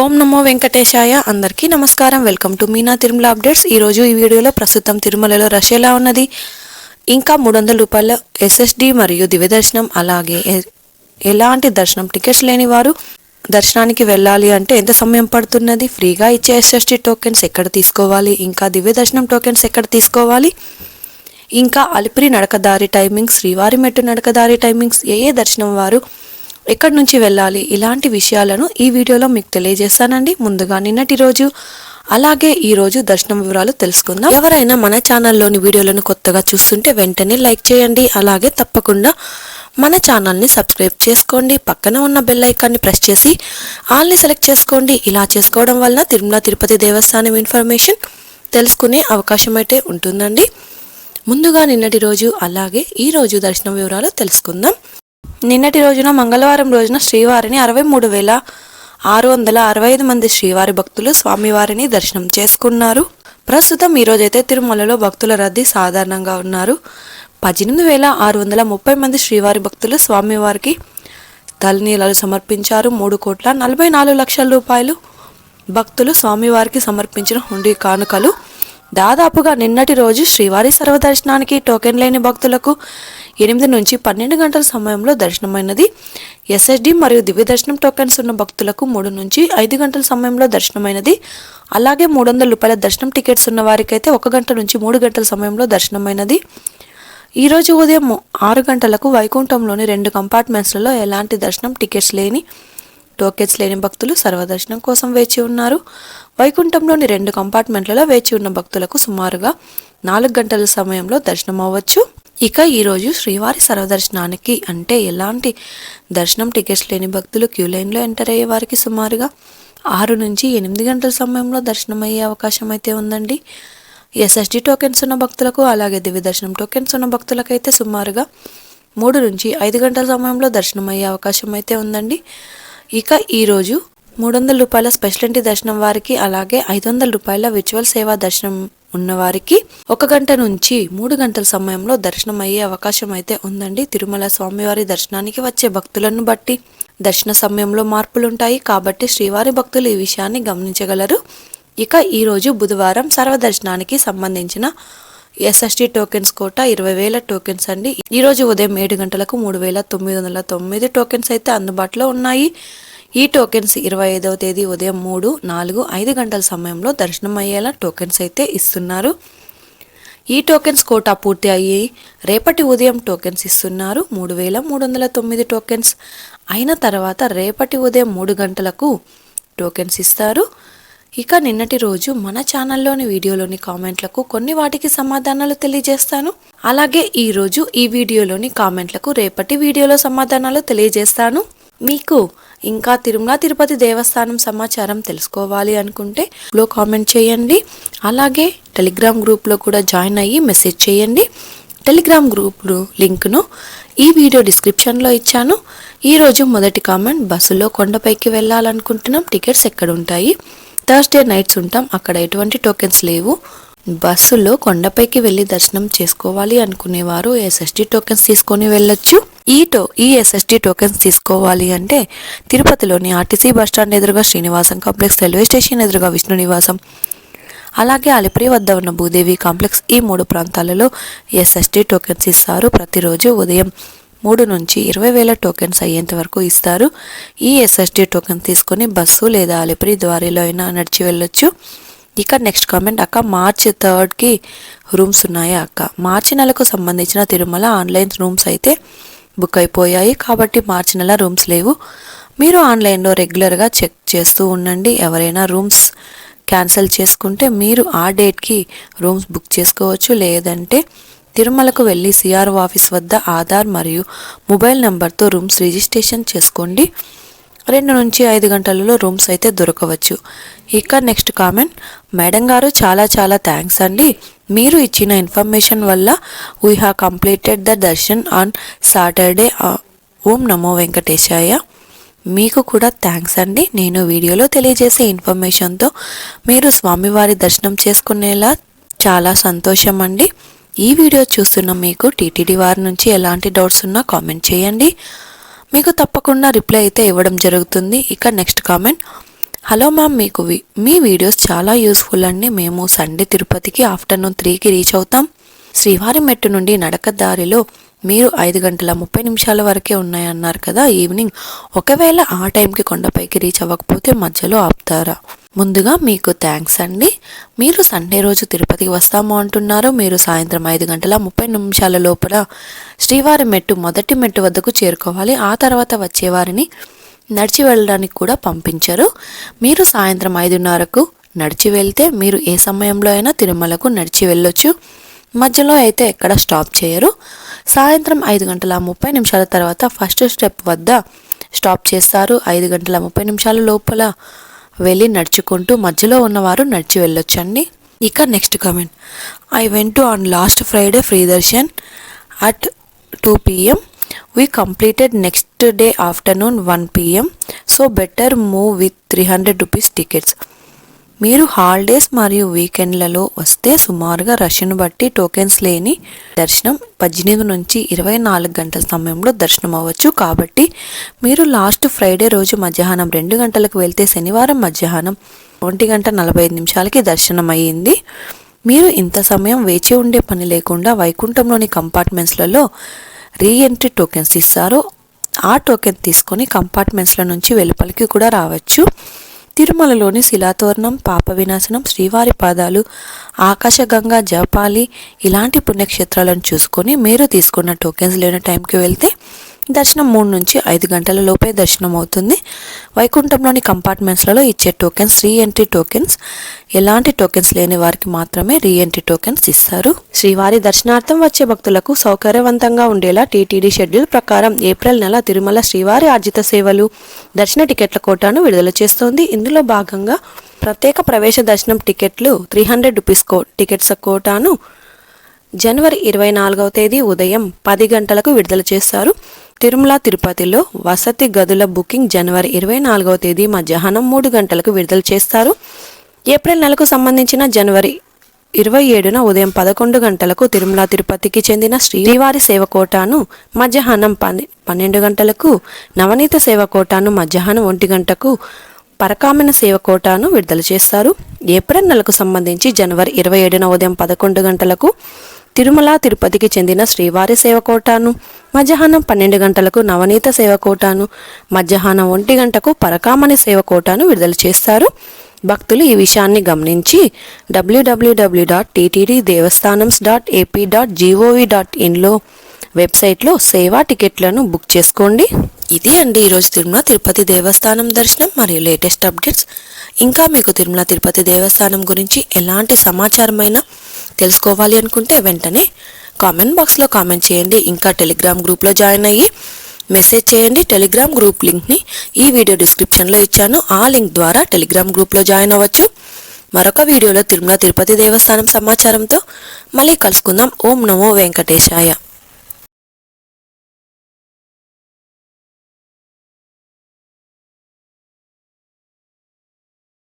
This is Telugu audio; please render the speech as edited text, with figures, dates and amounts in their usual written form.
ఓం నమో వెంకటేశాయ. అందరికీ నమస్కారం. Welcome to Meena Tirumala updates. ఈరోజు ఈ వీడియోలో ప్రస్తుతం తిరుమలలో రష్ ఎలా ఉన్నది, ఇంకా 300 రూపాయల ఎస్ఎస్డి మరియు దివ్య దర్శనం, అలాగే ఎలాంటి దర్శనం టికెట్స్ లేని వారు దర్శనానికి వెళ్ళాలి అంటే ఎంత సమయం పడుతున్నది, ఫ్రీగా ఇచ్చే ఎస్ఎస్డి టోకెన్స్ ఎక్కడ తీసుకోవాలి, ఇంకా దివ్య దర్శనం టోకెన్స్ ఎక్కడ తీసుకోవాలి, ఇంకా అలిపిరి నడకదారి టైమింగ్స్, శ్రీవారి మెట్టు నడకదారి టైమింగ్స్, ఏ దర్శనం వారు ఎక్కడి నుంచి వెళ్ళాలి, ఇలాంటి విషయాలను ఈ వీడియోలో మీకు తెలియజేస్తానండి. ముందుగా నిన్నటి రోజు అలాగే ఈ రోజు దర్శనం వివరాలు తెలుసుకుందాం. ఎవరైనా మన ఛానల్లోని వీడియోలను కొత్తగా చూస్తుంటే వెంటనే లైక్ చేయండి. అలాగే తప్పకుండా మన ఛానల్ని సబ్స్క్రైబ్ చేసుకోండి. పక్కన ఉన్న బెల్ ఐకాన్ని ప్రెస్ చేసి ఆల్ని సెలెక్ట్ చేసుకోండి. ఇలా చేసుకోవడం వలన తిరుమల తిరుపతి దేవస్థానం ఇన్ఫర్మేషన్ తెలుసుకునే అవకాశం అయితే ఉంటుందండి. ముందుగా నిన్నటి రోజు అలాగే ఈ రోజు దర్శనం వివరాలు తెలుసుకుందాం. నిన్నటి రోజున మంగళవారం రోజున శ్రీవారిని 63,665 మంది శ్రీవారి భక్తులు స్వామివారిని దర్శనం చేసుకున్నారు. ప్రస్తుతం ఈరోజైతే తిరుమలలో భక్తుల రద్దీ సాధారణంగా ఉన్నారు. 18,630 మంది శ్రీవారి భక్తులు స్వామివారికి తలనీలాలు సమర్పించారు. 3,44,00,000 రూపాయలు భక్తులు స్వామివారికి సమర్పించిన హుండీ కానుకలు. దాదాపుగా నిన్నటి రోజు శ్రీవారి సర్వదర్శనానికి టోకెన్ లేని భక్తులకు 8 నుంచి 12 గంటల సమయంలో దర్శనమైనది. ఎస్ఎస్డి మరియు దివ్య దర్శనం టోకెన్స్ ఉన్న భక్తులకు 3 నుంచి 5 గంటల సమయంలో దర్శనమైనది. అలాగే 300 రూపాయల దర్శనం టికెట్స్ ఉన్న వారికైతే 1 గంట నుంచి 3 గంటల సమయంలో దర్శనమైనది. ఈరోజు ఉదయం 6 గంటలకు వైకుంఠంలోని 2 కంపార్ట్మెంట్స్లలో ఎలాంటి దర్శనం టికెట్స్ లేని టోకెన్స్ లేని భక్తులు సర్వదర్శనం కోసం వేచి ఉన్నారు. వైకుంఠంలోని 2 కంపార్ట్మెంట్లలో వేచి ఉన్న భక్తులకు సుమారుగా 4 గంటల సమయంలో దర్శనం అవ్వచ్చు. ఇక ఈరోజు శ్రీవారి సర్వదర్శనానికి అంటే ఎలాంటి దర్శనం టికెట్స్ లేని భక్తులు క్యూ లైన్లో ఎంటర్ అయ్యే వారికి సుమారుగా 6 నుంచి 8 గంటల సమయంలో దర్శనం అయ్యే అవకాశం అయితే ఉందండి. ఎస్ఎస్డి టోకెన్స్ ఉన్న భక్తులకు అలాగే దివ్య దర్శనం టోకెన్స్ ఉన్న భక్తులకైతే సుమారుగా 3 నుంచి 5 గంటల సమయంలో దర్శనం అయ్యే అవకాశం అయితే ఉందండి. ఇక ఈరోజు 300 రూపాయల స్పెషల్ ఎంట్రీ దర్శనం వారికి అలాగే 500 రూపాయల విర్చువల్ సేవా దర్శనం ఉన్నవారికి 1 గంట నుంచి 3 గంటల సమయంలో దర్శనం అయ్యే అవకాశం అయితే ఉందండి. తిరుమల స్వామివారి దర్శనానికి వచ్చే భక్తులను బట్టి దర్శన సమయంలో మార్పులుంటాయి కాబట్టి శ్రీవారి భక్తులు ఈ విషయాన్ని గమనించగలరు. ఇక ఈరోజు బుధవారం సర్వదర్శనానికి సంబంధించిన ఎస్ఎస్డి టోకెన్స్ కోట 20,000 టోకెన్స్ అండి. ఈరోజు ఉదయం 7 గంటలకు 3,909 టోకెన్స్ అయితే అందుబాటులో ఉన్నాయి. ఈ టోకెన్స్ 25వ తేదీ ఉదయం 3, 4, 5 గంటల సమయంలో దర్శనం అయ్యేలా టోకెన్స్ అయితే ఇస్తున్నారు. ఈ టోకెన్స్ కోటా పూర్తి అయ్యి రేపటి ఉదయం టోకెన్స్ ఇస్తున్నారు. 3,309 టోకెన్స్ అయిన తర్వాత రేపటి ఉదయం 3 గంటలకు టోకెన్స్ ఇస్తారు. ఇక నిన్నటి రోజు మన ఛానల్లోని వీడియోలోని కామెంట్లకు కొన్ని వాటికి సమాధానాలు తెలియజేస్తాను. అలాగే ఈ రోజు ఈ వీడియోలోని కామెంట్లకు రేపటి వీడియోలో సమాధానాలు తెలియజేస్తాను. మీకు ఇంకా తిరుమల తిరుపతి దేవస్థానం సమాచారం తెలుసుకోవాలి అనుకుంటే లో కామెంట్ చేయండి. అలాగే టెలిగ్రామ్ గ్రూప్లో కూడా జాయిన్ అయ్యి మెసేజ్ చేయండి. టెలిగ్రామ్ గ్రూప్ లింక్ను ఈ వీడియో డిస్క్రిప్షన్లో ఇచ్చాను. ఈరోజు మొదటి కామెంట్, బస్సులో కొండపైకి వెళ్ళాలనుకుంటున్నాం, టికెట్స్ ఎక్కడ ఉంటాయి? థర్స్డే నైట్స్ ఉంటాం, అక్కడ ఎటువంటి టోకెన్స్ లేవు. బస్సులో కొండపైకి వెళ్ళి దర్శనం చేసుకోవాలి అనుకునేవారు ఎస్ఎస్డి టోకెన్స్ తీసుకొని వెళ్ళొచ్చు. ఈ ఎస్ఎస్డి టోకెన్స్ తీసుకోవాలి అంటే తిరుపతిలోని ఆర్టీసీ బస్టాండ్ ఎదురుగా శ్రీనివాసం కాంప్లెక్స్, రైల్వే స్టేషన్ ఎదురుగా విష్ణు నివాసం, అలాగే అలిపిరి వద్ద ఉన్న భూదేవి కాంప్లెక్స్, ఈ 3 ప్రాంతాలలో ఎస్ఎస్డి టోకెన్స్ ఇస్తారు. ప్రతిరోజు ఉదయం 3 నుంచి 20,000 టోకెన్స్ అయ్యేంత వరకు ఇస్తారు. ఈ ఎస్ఎస్డి టోకెన్ తీసుకొని బస్సు లేదా అలిపిరి ద్వారిలో అయినా నడిచి వెళ్ళొచ్చు. ఇక నెక్స్ట్ కామెంట్, అక్క మార్చి 3కి రూమ్స్ ఉన్నాయా అక్క? మార్చి నెలకు సంబంధించిన తిరుమల ఆన్లైన్ రూమ్స్ అయితే బుక్ అయిపోయాయి కాబట్టి మార్చి నెల రూమ్స్ లేవు. మీరు ఆన్లైన్లో రెగ్యులర్గా చెక్ చేస్తూ ఉండండి. ఎవరైనా రూమ్స్ క్యాన్సిల్ చేసుకుంటే మీరు ఆ డేట్కి రూమ్స్ బుక్ చేసుకోవచ్చు. లేదంటే తిరుమలకు వెళ్ళి సిఆర్ఓ ఆఫీస్ వద్ద ఆధార్ మరియు మొబైల్ నెంబర్తో రూమ్స్ రిజిస్ట్రేషన్ చేసుకోండి. 2 నుంచి 5 గంటలలో రూమ్స్ అయితే దొరకవచ్చు. ఇక నెక్స్ట్ కామెంట్, మేడం గారు చాలా థ్యాంక్స్ అండి. మీరు ఇచ్చిన ఇన్ఫర్మేషన్ వల్ల we have completed the darshan on Saturday. ఓం నమో వెంకటేశాయ. మీకు కూడా థ్యాంక్స్ అండి. నేను వీడియోలో తెలియజేసే ఇన్ఫర్మేషన్తో మీరు స్వామివారి దర్శనం చేసుకునేలా చాలా సంతోషం అండి. ఈ వీడియో చూస్తున్న మీకు టీటీడీ వారి నుంచి ఎలాంటి డౌట్స్ ఉన్నా కామెంట్ చేయండి. మీకు తప్పకుండా రిప్లై అయితే ఇవ్వడం జరుగుతుంది. ఇక నెక్స్ట్ కామెంట్, హలో మ్యామ్, మీకు మీ వీడియోస్ చాలా యూస్ఫుల్ అండి. మేము సండే తిరుపతికి ఆఫ్టర్నూన్ 3కి రీచ్ అవుతాం. శ్రీవారి మెట్టు నుండి నడక దారిలో మీరు 5 గంటల 30 నిమిషాల వరకే ఉన్నాయన్నారు కదా ఈవినింగ్. ఒకవేళ ఆ టైంకి కొండపైకి రీచ్ అవ్వకపోతే మధ్యలో ఆపుతారా? ముందుగా మీకు థ్యాంక్స్ అండి. మీరు సండే రోజు తిరుపతికి వస్తాము అంటున్నారు. మీరు సాయంత్రం 5 గంటల 30 నిమిషాల లోపల శ్రీవారి మెట్టు మొదటి మెట్టు వద్దకు చేరుకోవాలి. ఆ తర్వాత వచ్చేవారిని నడిచి వెళ్ళడానికి కూడా పంపించరు. మీరు సాయంత్రం 5:30కు నడిచి వెళ్తే మీరు ఏ సమయంలో అయినా తిరుమలకు నడిచి వెళ్ళొచ్చు. మధ్యలో అయితే ఎక్కడ స్టాప్ చేయరు. సాయంత్రం 5 గంటల 30 నిమిషాల తర్వాత ఫస్ట్ స్టెప్ వద్ద స్టాప్ చేస్తారు. 5 గంటల 30 నిమిషాల లోపల వెళ్ళి నడుచుకుంటూ మధ్యలో ఉన్నవారు నడిచి వెళ్ళొచ్చండి. ఇక next comment, I went on last Friday free Darshan at 2 PM. We completed next day afternoon 1 PM. So better move with 300 rupees tickets. మీరు హాలిడేస్ మరియు వీకెండ్లలో వస్తే సుమారుగా రష్ను బట్టి టోకెన్స్ లేని దర్శనం 18 నుంచి 24 గంటల సమయంలో దర్శనం అవ్వచ్చు. కాబట్టి మీరు లాస్ట్ ఫ్రైడే రోజు మధ్యాహ్నం 2 గంటలకు వెళ్తే శనివారం మధ్యాహ్నం 1:45 దర్శనం అయ్యింది. మీరు ఇంత సమయం వేచి ఉండే పని లేకుండా వైకుంఠంలోని కంపార్ట్మెంట్స్లలో రీఎంట్రీ టోకెన్స్ ఇస్తారు. ఆ టోకెన్ తీసుకొని కంపార్ట్మెంట్స్ల నుంచి వెలుపలికి కూడా రావచ్చు. తిరుమలలోని శిలాతోరణం, పాప వినాశనం, శ్రీవారి పాదాలు, ఆకాశగంగా, జపాలి ఇలాంటి పుణ్యక్షేత్రాలను చూసుకొని మీరు తీసుకున్న టోకెన్స్ లేని టైంకి వెళ్తే దర్శనం 3 నుంచి 5 గంటల లోపే దర్శనం అవుతుంది. వైకుంఠంలోని కంపార్ట్మెంట్స్లలో ఇచ్చే టోకెన్స్ రీఎంట్రీ టోకెన్స్. ఎలాంటి టోకెన్స్ లేని వారికి మాత్రమే రీఎంట్రీ టోకెన్స్ ఇస్తారు. శ్రీవారి దర్శనార్థం వచ్చే భక్తులకు సౌకర్యవంతంగా ఉండేలా టీటీడీ షెడ్యూల్ ప్రకారం ఏప్రిల్ నెల తిరుమల శ్రీవారి ఆర్జిత సేవలు దర్శన టికెట్ల కోటాను విడుదల చేస్తోంది. ఇందులో భాగంగా ప్రత్యేక ప్రవేశ దర్శనం టికెట్లు 300 రూపీస్ టికెట్స్ కోటాను జనవరి 24వ తేదీ ఉదయం 10 గంటలకు విడుదల చేస్తారు. తిరుమల తిరుపతిలో వసతి గదుల బుకింగ్ జనవరి 24వ తేదీ మధ్యాహ్నం 3 గంటలకు విడుదల చేస్తారు. ఏప్రిల్ నెలకు సంబంధించిన జనవరి 27న ఉదయం 11 గంటలకు తిరుమల తిరుపతికి చెందిన శ్రీవారి సేవ కోటాను మధ్యాహ్నం 12 గంటలకు, నవనీత సేవ కోటాను మధ్యాహ్నం 1 గంటకు, పరకామణ సేవ కోటాను విడుదల చేస్తారు. ఏప్రిల్ నెలకు సంబంధించి జనవరి 27న ఉదయం 11 గంటలకు తిరుమల తిరుపతికి చెందిన శ్రీవారి సేవ కోటాను మధ్యాహ్నం 12 గంటలకు, నవనీత సేవ కోటాను మధ్యాహ్నం 1 గంటకు, పరకామణి సేవ కోటాను విడుదల చేస్తారు. భక్తులు ఈ విషయాన్ని www.ttddevasthanams.ap.gov.in వెబ్సైట్లో సేవా టికెట్లను బుక్ చేసుకోండి. ఇది అండి ఈరోజు తిరుమల తిరుపతి దేవస్థానం దర్శనం మరియు లేటెస్ట్ అప్డేట్స్. ఇంకా మీకు తిరుమల తిరుపతి దేవస్థానం గురించి ఎలాంటి సమాచారమైనా తెలుసుకోవాలి అనుకుంటే వెంటనే కామెంట్ బాక్స్లో కామెంట్ చేయండి. ఇంకా టెలిగ్రామ్ గ్రూప్లో జాయిన్ అయ్యి మెసేజ్ చేయండి. టెలిగ్రామ్ గ్రూప్ లింక్ని ఈ వీడియో డిస్క్రిప్షన్లో ఇచ్చాను. ఆ లింక్ ద్వారా టెలిగ్రామ్ గ్రూప్లో జాయిన్ అవ్వచ్చు. మరొక వీడియోలో తిరుమల తిరుపతి దేవస్థానం సమాచారంతో మళ్ళీ కలుసుకుందాం. ఓం నమో వెంకటేశాయ.